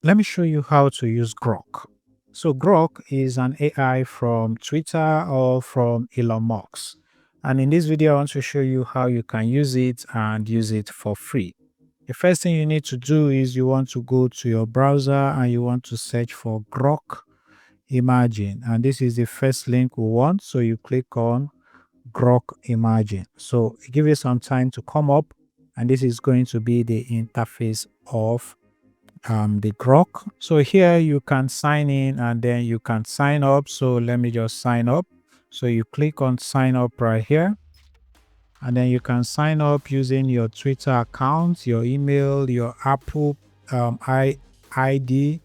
Let me show you how to use GROK. So GROK is an AI from Twitter or from Elon Musk. And in this video, I want to show you how you can use it and use it for free. The first thing you need to do is you want to go to your browser and you want to search for GROK Imagine. And this is the first link we want. So you click on GROK Imagine. So give it some time to come up. And this is going to be the interface of the grok. So here you can sign in and then you can sign up. So let me just sign up. So you click on sign up right here, and then you can sign up using your Twitter account, your email, your Apple ID,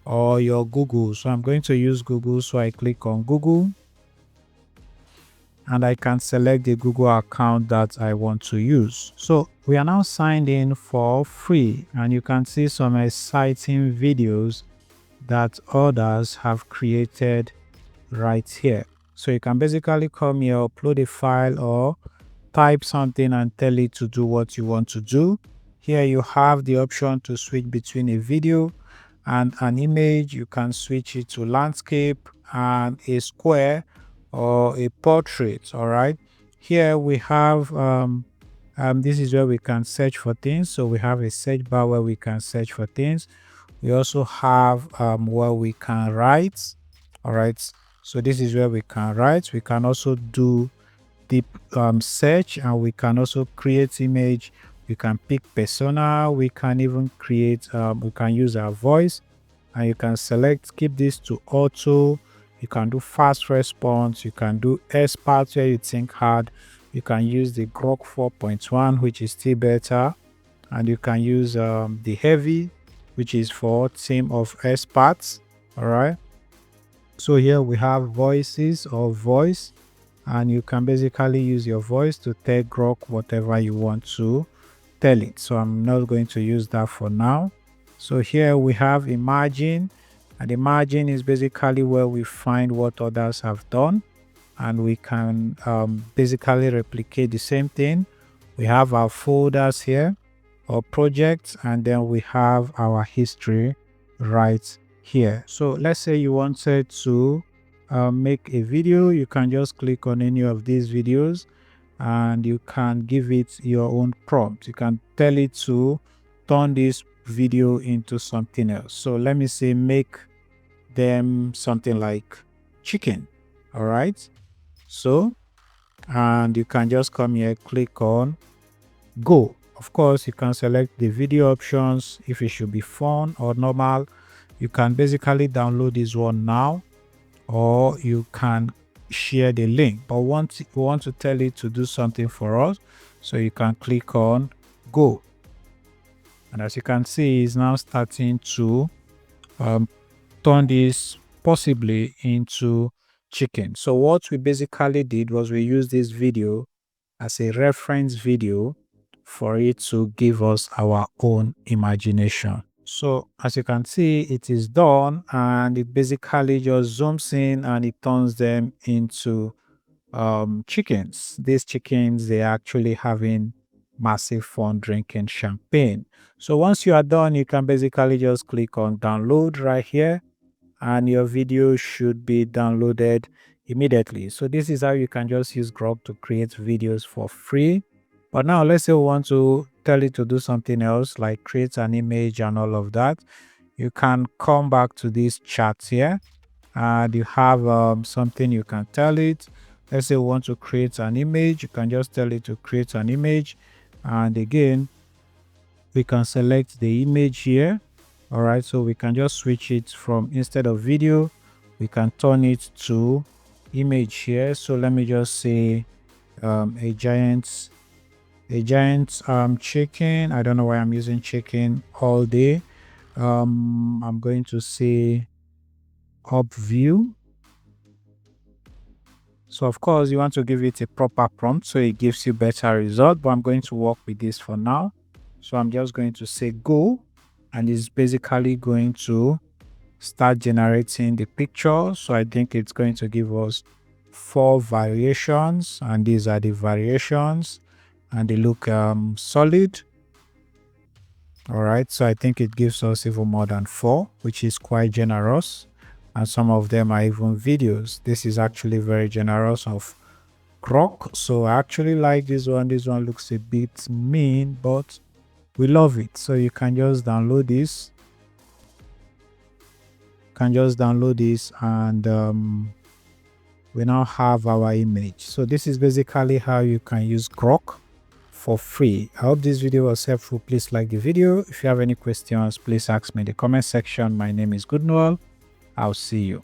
or your Google. So I'm going to use Google. So I click on Google and I can select the Google account that I want to use. So we are now signed in for free, and you can see some exciting videos that others have created right here. So you can basically come here, upload a file or type something and tell it to do what you want to do. Here you have the option to switch between a video and an image. You can switch it to landscape and a square or a portrait. All right. Here we have this is where we can search for things. So we have a search bar where we can search for things. We also have where we can write. All right. So this is where we can write. We can also do deep search, and we can also create image. We can pick persona. We can even create, we can use our voice, and you can select, keep this to auto. You can do fast response. You can do expert where you think hard. You can use the GROK 4.1, which is still better. And you can use the heavy, which is for team of experts. All right. So here we have voices or voice, and you can basically use your voice to tell GROK whatever you want to tell it. So I'm not going to use that for now. So here we have imagine, and imagine is basically where we find what others have done, and we can basically replicate the same thing. We have our folders here or projects, and then we have our history right here. So let's say you wanted to make a video. You can just click on any of these videos and you can give it your own prompt. You can tell it to turn this video into something else. So let me say make them something like chicken. All right. So, and you can just come here, click on go. Of course, you can select the video options if it should be fun or normal. You can basically download this one now, or you can share the link. But once you want to tell it to do something for us, so you can click on go. And as you can see, it's now starting to turn this possibly into chicken. So what we basically did was we used this video as a reference video for it to give us our own imagination. So as you can see, it is done, and it basically just zooms in and it turns them into chickens. These chickens, they're actually having massive fun drinking champagne. So once you are done, you can basically just click on download right here, and your video should be downloaded immediately. So this is how you can just use GROK to create videos for free. But now let's say we want to tell it to do something else, like create an image and all of that. You can come back to this chat here, and you have something you can tell it. Let's say we want to create an image. You can just tell it to create an image, and again we can select the image here. All right, so we can just switch it from, instead of video, we can turn it to image here. So let me just say a giant chicken. I don't know why I'm using chicken all day. I'm going to say up view. So of course you want to give it a proper prompt so it gives you better result, but I'm going to work with this for now. So I'm just going to say go, and it's basically going to start generating the picture. So I think it's going to give us 4 variations, and these are the variations, and they look solid. All right, so I think it gives us even more than 4, which is quite generous. And some of them are even videos. This is actually very generous of GROK. So I actually like this one. This one looks a bit mean, but we love it. So you can just download this. And we now have our image. So this is basically how you can use GROK for free. I hope this video was helpful. Please like the video. If you have any questions, please ask me in the comment section. My name is Goodnoel. I'll see you.